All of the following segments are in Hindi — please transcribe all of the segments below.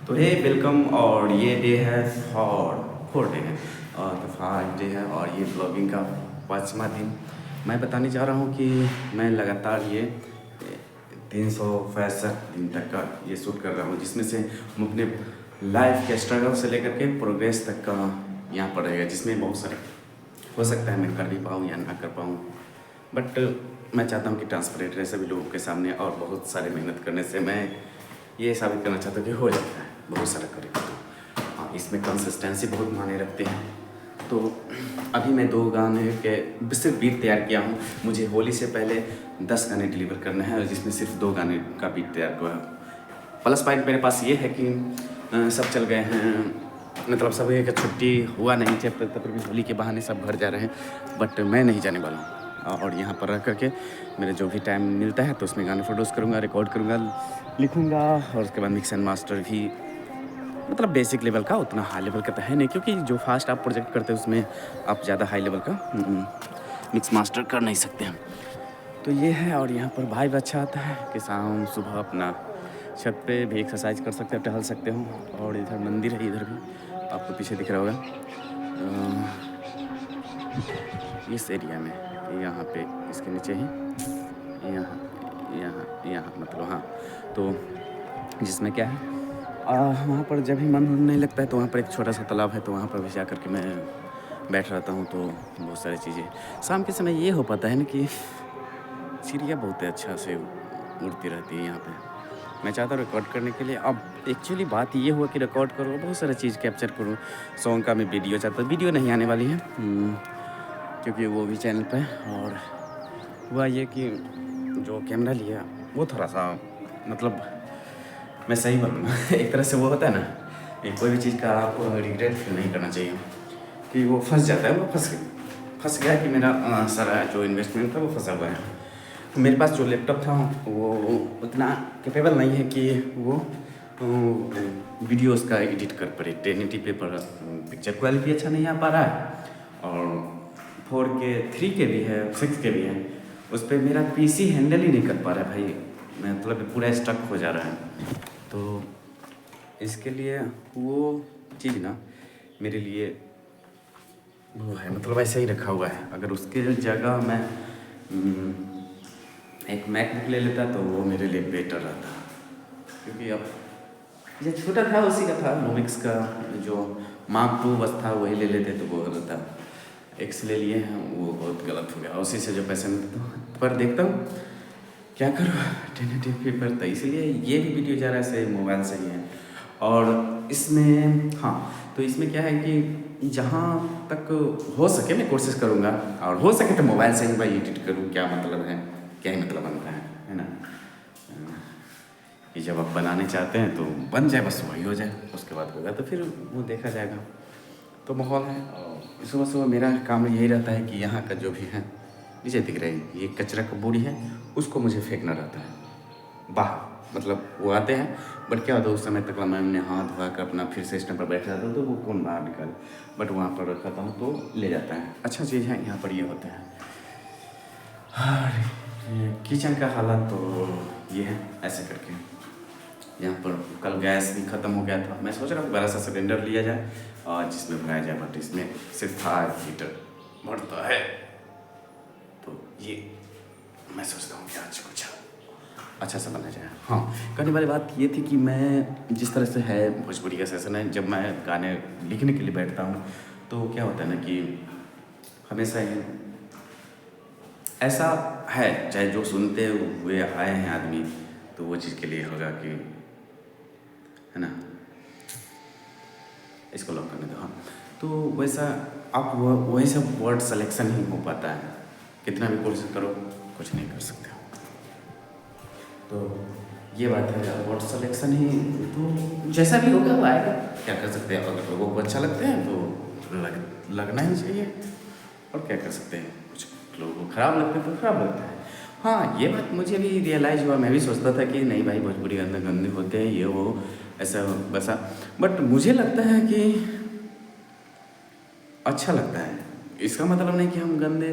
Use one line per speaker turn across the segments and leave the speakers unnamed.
तो हे वेलकम। और ये डे है फोर डे है और तो 5 डे है और ये ब्लॉगिंग का 5वां दिन। मैं बताने जा रहा हूँ कि मैं लगातार ये 365 दिन तक का ये शूट कर रहा हूँ, जिसमें से हम अपने लाइफ के स्ट्रगल से लेकर के प्रोग्रेस तक का यहाँ पर रहेगा, जिसमें बहुत सारे हो सकता है मैं कर भी पाऊँ या ना कर पाऊँ, बट मैं चाहता हूँ कि ट्रांसपेरेंट रहे सभी लोगों के सामने। और बहुत सारे मेहनत करने से मैं ये साबित करना चाहता हूँ कि हो जाता है, बहुत सारा करेगा तो हाँ, इसमें कंसिस्टेंसी बहुत मायने रखते हैं। तो अभी मैं 2 गाने के सिर्फ बीट तैयार किया हूँ। मुझे होली से पहले 10 गाने डिलीवर करने हैं, जिसमें सिर्फ 2 गाने का बीट तैयार हुआ है। प्लस पॉइंट मेरे पास ये है कि सब चल गए हैं, मतलब सब एक छुट्टी हुआ नहीं थे, तब भी होली के बहाने सब घर जा रहे हैं, बट मैं नहीं जाने वाला हूँ। और यहाँ पर रह करके मेरे जो भी टाइम मिलता है तो उसमें गाने प्रोड्यूस करूँगा, रिकॉर्ड करूँगा, लिखूँगा, और उसके बाद मिक्स एंड मास्टर भी, मतलब बेसिक लेवल का, उतना हाई लेवल का तो है नहीं, क्योंकि जो फास्ट आप प्रोजेक्ट करते हैं उसमें आप ज़्यादा हाई लेवल का मिक्स मास्टर कर नहीं सकते हैं। तो ये है। और यहाँ पर वाइब अच्छा आता है कि शाम सुबह अपना छत पे भी एक्सरसाइज कर सकते हो, टहल सकते हो। और इधर मंदिर है, इधर भी आपको पीछे दिख रहा होगा इस एरिया में, यहाँ पे इसके नीचे ही, यहाँ यहाँ यहाँ मतलब हाँ। तो जिसमें क्या है, वहाँ पर जब भी मन नहीं लगता है तो वहाँ पर एक छोटा सा तालाब है, तो वहाँ पर भी जा कर के मैं बैठ रहता हूँ। तो बहुत सारी चीज़ें शाम के समय ये हो पाता है ना कि चिड़िया बहुत अच्छा से उड़ती रहती है यहाँ पे। मैं चाहता हूँ रिकॉर्ड करने के लिए। अब एक्चुअली बात ये हुआ कि रिकॉर्ड करूँ, बहुत सारा चीज़ कैप्चर करूँ, सॉन्ग का मैं वीडियो चाहता हूँ। वीडियो नहीं आने वाली है क्योंकि वो भी चैनल पे। और हुआ ये कि जो कैमरा लिया वो थोड़ा सा, मतलब मैं सही बोलूँ एक तरह से वो होता है ना, कोई भी चीज़ का आपको रिग्रेट फील नहीं करना चाहिए कि वो फंस जाता है। वो फंस गया कि मेरा सारा जो इन्वेस्टमेंट था वो फंसा हुआ है। तो मेरे पास जो लैपटॉप था वो उतना कैपेबल नहीं है कि वो वीडियोस का एडिट कर पाए। 1080p पर पिक्चर क्वालिटी अच्छा नहीं आ पा रहा है, और 4K 3K भी है, 6K भी है, उस पर मेरा PC हैंडल ही नहीं कर पा रहा है भाई, मतलब पूरा स्टक हो जा रहा है। तो इसके लिए वो चीज़ ना मेरे लिए वो है, मतलब ऐसे ही रखा हुआ है। अगर उसके जगह मैं एक मैकबुक ले लेता तो वो मेरे लिए बेटर रहता, क्योंकि अब ये छोटा था, उसी का था, लुमिक्स का जो Mark II बस था, वही ले लेते तो वो गलत था। एक्स ले लिए हैं, वो बहुत गलत हो गया, उसी से जो पैसे मिलते हैं। पर देखता हूँ क्या करूँ 1080p पर, तो इसलिए ये भी वीडियो जा रहा है से मोबाइल से ही है। और इसमें हाँ, तो इसमें क्या है कि जहाँ तक हो सके मैं कोशिश करूँगा, और हो सके तो मोबाइल से ही मैं एडिट करूँ। क्या मतलब है, क्या ही मतलब बनता है ना, कि जब आप बनाने चाहते हैं तो बन जाए, बस वही हो जाए, उसके बाद होगा तो फिर वो देखा जाएगा। तो माहौल है। और सुबह सुबह मेरा काम यही रहता है कि यहाँ का जो भी है, नीचे दिख रही है ये कचरा का बोरी है, उसको मुझे फेंकना रहता है बाहर। मतलब वो आते हैं, बट क्या होता है उस समय तक मैं अपने हाथ धोआ कर अपना फिर से स्टैंड पर बैठ जाता हूँ, तो वो कौन बाहर निकाले, बट वहाँ पर रखता हूँ तो ले जाता है। अच्छा चीज़ है यहाँ पर ये होता है। और किचन का हालत तो ये है ऐसे करके। यहाँ पर कल गैस भी ख़त्म हो गया था, मैं सोच रहा हूँ बड़ा सा सिलेंडर लिया जाए और जिसमें भराया जाए, बट इसमें सिर्फ 5 लीटर बढ़ता है। तो ये मैं सोचता हूँ कि आज कुछ अच्छा सा बना जाए। हाँ, कहने वाली बात ये थी कि मैं जिस तरह से है भोजपुरी का सेशन है, जब मैं गाने लिखने के लिए बैठता हूँ तो क्या होता है ना कि हमेशा ही ऐसा है, चाहे जो सुनते हुए आए हैं आदमी, तो वो चीज़ के लिए होगा कि है ना, इसको लॉक करने दो। हाँ, तो वैसा आप वही सब वर्ड सिलेक्शन ही हो पाता है, कितना भी कोशिश करो कुछ नहीं कर सकते। तो ये बात है, वर्ड सिलेक्शन ही, तो जैसा भी होगा वो आएगा, क्या कर सकते हैं। अगर लोगों को अच्छा लगते हैं तो लगना ही चाहिए, और क्या कर सकते हैं। कुछ लोगों को ख़राब लगते हैं तो ख़राब लगता है। हाँ, ये बात मुझे भी रियलाइज़ हुआ, मैं भी सोचता था कि नहीं भाई भोजपुरी गंदे गंदे होते हैं, ये वो ऐसा वैसा, बट मुझे लगता है कि अच्छा लगता है। इसका मतलब नहीं कि हम गंदे,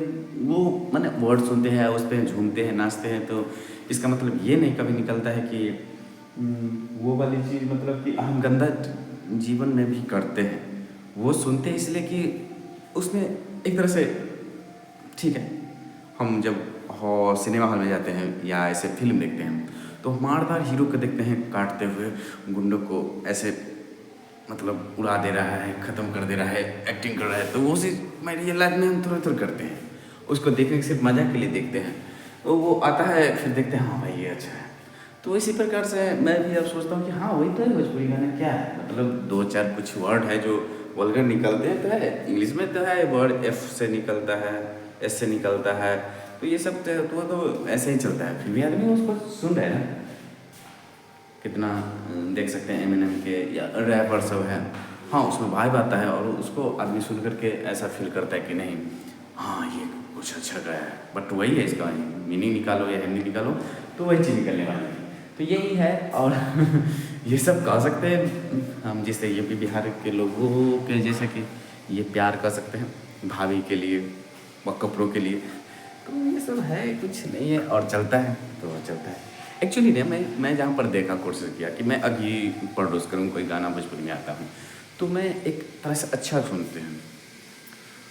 वो मैंने वर्ड सुनते हैं उस पर झूमते हैं नाचते हैं, तो इसका मतलब ये नहीं कभी निकलता है कि वो वाली चीज़ मतलब कि हम गंदा जीवन में भी करते हैं, वो सुनते हैं इसलिए कि उसमें एक तरह से ठीक है। हम जब सिनेमा हॉल में जाते हैं या ऐसे फिल्म देखते हैं तो मारदार हीरो को देखते हैं काटते हुए, गुंडों को ऐसे मतलब उड़ा दे रहा है, ख़त्म कर दे रहा है, एक्टिंग कर रहा है, तो वो चीज़ हमारी रियल लाइफ में हम थोड़ा थोड़ा करते हैं। उसको देखने के सिर्फ मज़ा के लिए देखते हैं, तो वो आता है फिर देखते हैं हाँ भाई ये अच्छा है। तो इसी प्रकार से मैं भी अब सोचता हूँ कि हाँ वही तो है भोजपुरी गाना, क्या है मतलब दो चार कुछ वर्ड है जो वल्गर निकलते हैं तो है, इंग्लिश में तो है वर्ड एफ से निकलता है, एस से निकलता है, तो ये सब तो ऐसे ही चलता है, फिर भी आदमी उसको सुन रहे हैं ना। कितना देख सकते हैं एमिनेम के या रैपर सब है, हाँ उसमें वाइब आता है और उसको आदमी सुन करके ऐसा फील करता है कि नहीं हाँ ये कुछ अच्छा गाया है, बट वही है इसका मीनिंग निकालो या हिंदी निकालो तो वही चीज़ निकलने वाली है, तो यही है। और ये सब कह सकते हैं हम जैसे यूपी बिहार के लोगों के जैसे कि ये प्यार कर सकते हैं भाभी के लिए व कपड़ों के लिए, तो ये सब है कुछ नहीं है और चलता है तो चलता है। एक्चुअली ने मैं जहाँ पर देखा कोशिश किया कि मैं अभी प्रोड्यूस करूँ कोई गाना भोजपुरी में आता हूँ तो मैं एक तरह से अच्छा सुनते हैं,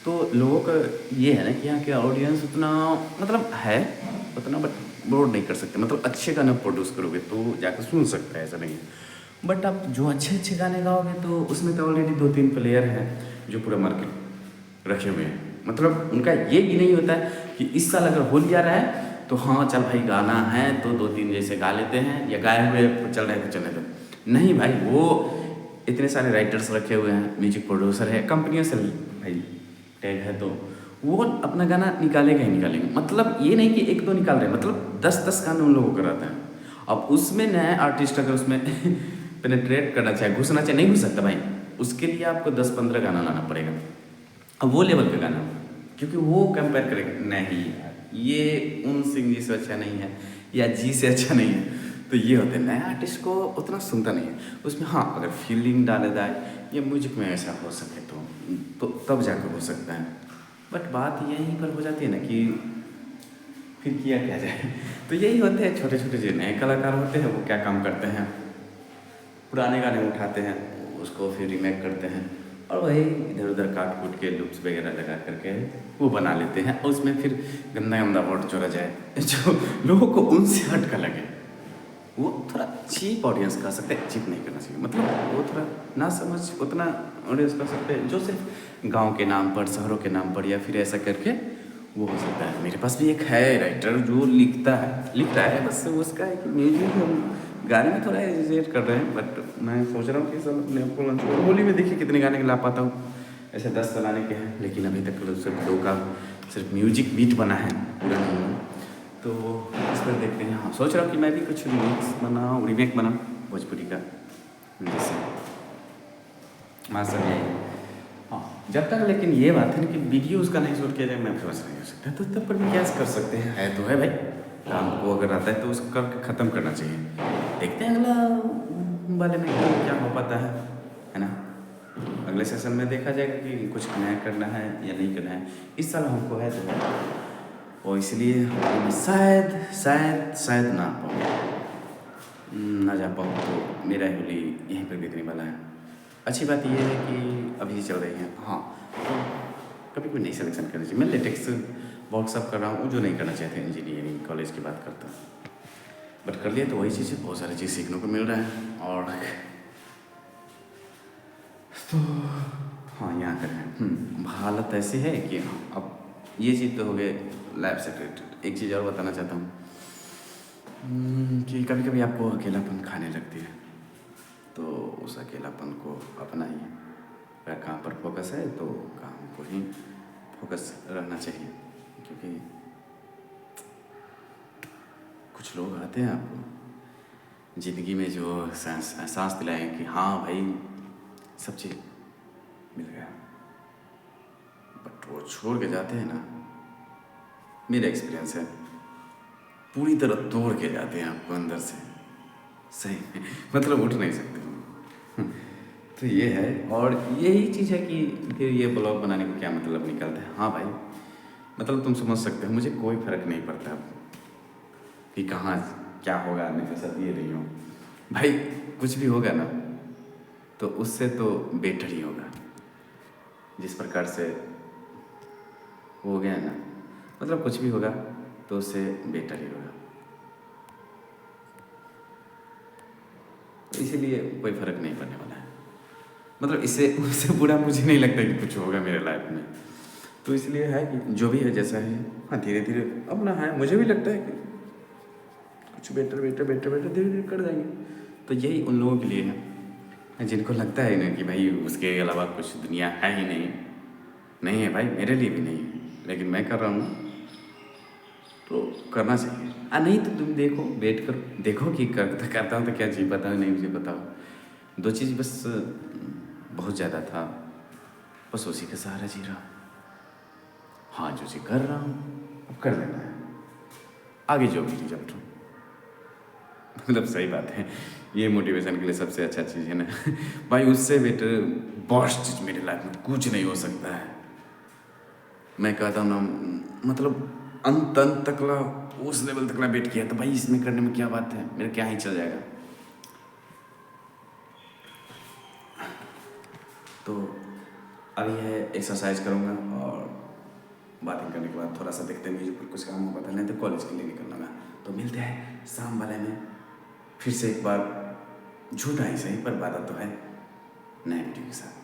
तो लोगों का ये है ना कि यहाँ के ऑडियंस उतना मतलब है उतना बट बोर नहीं कर सकते, मतलब अच्छे गाने प्रोड्यूस करोगे तो जाकर सुन सकता है, ऐसा नहीं है। बट आप जो अच्छे अच्छे गाने गाओगे तो उसमें तो ऑलरेडी 2-3 प्लेयर हैं जो पूरा मार्केट रखे हुए हैं, मतलब उनका ये भी नहीं होता है कि इस साल अगर होली आ रहा है तो हाँ चल भाई गाना है तो 2-3 जैसे गा लेते हैं या गाए हुए चल रहे तो चलने दो, नहीं भाई वो इतने सारे राइटर्स रखे हुए हैं, म्यूजिक प्रोड्यूसर है, कंपनियों से भाई टैग है तो वो अपना गाना निकालेगा ही निकालेंगे, मतलब ये नहीं कि एक दो निकाल रहे हैं, मतलब 10-10 गाने उन लोगों को कराता है। अब उसमें नया आर्टिस्ट अगर उसमें पेनिट्रेट करना चाहे घुसना चाहे नहीं घुस सकता भाई, उसके लिए आपको 10-15 गाना लाना पड़ेगा, अब वो लेवल पे गाना, क्योंकि वो कंपेयर करेगा नहीं ये उन सिंह जी से अच्छा नहीं है या जी से अच्छा नहीं है, तो ये होते हैं नया आर्टिस्ट को उतना सुनता नहीं है उसमें, हाँ अगर फीलिंग डाले जाए या म्यूजिक में ऐसा हो सके तो तब जाकर हो सकता है, बट बात यहीं पर हो जाती है ना कि फिर किया क्या जाए। तो यही होते हैं छोटे छोटे जो नए कलाकार होते हैं वो क्या काम करते हैं, पुराने गाने उठाते हैं उसको फिर रीमेक करते हैं और वही इधर उधर काट कूट के लुप्स वगैरह लगा करके वो बना लेते हैं और उसमें फिर गंदा गंदा वर्ड जोड़ा जाए जो लोगों को उनसे हट कर लगे, वो थोड़ा चीप ऑडियंस कह सकते हैं, चीप नहीं करना चाहिए, मतलब वो थोड़ा ना समझ उतना ऑडियंस कह सकते हैं जो सिर्फ गांव के नाम पर शहरों के नाम पर या फिर ऐसा करके वो हो सकता है। मेरे पास भी एक है राइटर जो लिखता है बस उसका एक म्यूजिक हम गाने में थोड़ा एडिट कर रहे हैं, बट मैं सोच रहा हूँ कि सब अपने आपको लॉन्च करूँ, होली में देखिए कितने गाने ला पाता हूँ, ऐसे 10 चलाने के हैं लेकिन अभी तक सिर्फ 2 का सिर्फ म्यूजिक बीट बना है पूरा नहीं हुआ, तो इस पर देखते हैं। हाँ सोच रहा हूँ कि मैं भी कुछ रीमेक बनाऊँ भोजपुरी का, जैसे मास्टर यही हाँ जब तक, लेकिन ये बात है ना कि वीडियो उसका नहीं शूट किया जाए मैं फेमस नहीं हो सकता, तो तब पर भी क्या कर सकते हैं, है तो है भाई काम को अगर आता है तो उसको करके ख़त्म करना चाहिए, देखते हैं अगला वाले में क्या हो पाता है ना। अगले सेशन में देखा जाएगा कि कुछ नया करना है या नहीं करना है, इस साल हमको है तो है और इसलिए मैं शायद ना जा पाऊँ तो मेरा होली यहीं पर बीतने वाला है। अच्छी बात यह है कि अभी चल रही है हाँ, तो कभी कोई नई सिलेक्शन करनी चाहिए, मैं लेटेक्स व्हाट्सअप कर रहा हूँ जो नहीं करना चाहते इंजीनियरिंग कॉलेज की बात करता हूँ, बट कर लिया तो वही चीज़ है, बहुत सारी चीज़ सीखने को मिल रहा है और तो हाँ यहाँ करें हालत ऐसी है कि अब ये चीज़ तो हो गए लैब सेक्रेटरी। एक चीज़ और बताना चाहता हूँ कि कभी कभी आपको अकेलापन खाने लगती है, तो उस अकेलापन को अपना ही अगर काम पर फोकस है तो काम को ही फोकस रहना चाहिए, क्योंकि कुछ लोग आते हैं आपको ज़िंदगी में जो एहसास दिलाएं कि हाँ भाई सब चीज़ मिल गया, बट वो छोड़ के जाते हैं ना, मेरा एक्सपीरियंस है पूरी तरह तोड़ के जाते हैं आपको अंदर से, सही मतलब उठ नहीं सकते। तो ये है और यही चीज़ है कि फिर ये ब्लॉग बनाने का क्या मतलब निकलता है। हाँ भाई मतलब तुम समझ सकते हो मुझे कोई फ़र्क नहीं पड़ता कि कहाँ क्या होगा, मैं तो सब ये रही हूँ, भाई कुछ भी होगा ना तो उससे तो बेटर ही होगा। जिस प्रकार से हो गया ना, मतलब कुछ भी होगा तो उससे बेटर ही होगा। तो इसीलिए कोई फ़र्क नहीं पड़ने वाला है। मतलब इससे उससे बुरा मुझे नहीं लगता कि कुछ होगा मेरे लाइफ में। तो इसलिए है कि जो भी है जैसा है, हाँ धीरे धीरे अपना है। मुझे भी लगता है कि कुछ बेटर बेटर बेटर बेटर धीरे धीरे कर जाएंगे। तो यही उन लोगों के लिए है जिनको लगता है ना कि भाई उसके अलावा कुछ दुनिया है ही नहीं। नहीं है भाई, मेरे लिए भी नहीं है, लेकिन मैं कर रहा हूँ तो करना चाहिए। नहीं तो तुम देखो, वेट करो, देखो कि करता हूँ तो क्या चीज़ बताओ, नहीं मुझे बताओ। दो चीज़ बस बहुत ज़्यादा था, बस उसी के सहारा जी रहा हूँ। हाँ जो चीज़ कर रहा हूँ अब कर लेना है, आगे जो भी रिजल्ट हो। मतलब सही बात है, ये मोटिवेशन के लिए सबसे अच्छा चीज़ है ना भाई। उससे बेटर बेस्ट चीज़ मेरी लाइफ में कुछ नहीं हो सकता है। मैं कहता हूँ ना, मतलब अंत अंत तकला उस लेवल तकला वेट किया तो भाई इसमें करने में क्या बात है, मेरा क्या ही चल जाएगा। तो अभी है एक्सरसाइज करूँगा और बातें करने के बाद थोड़ा सा देखते हैं म्यूजिक पर कुछ काम होगा, नहीं तो कॉलेज के लिए निकलना है। तो मिलते हैं शाम वाले में फिर से एक बार, झूठा ही सही पर वादा तो है, नए वीडियो के साथ।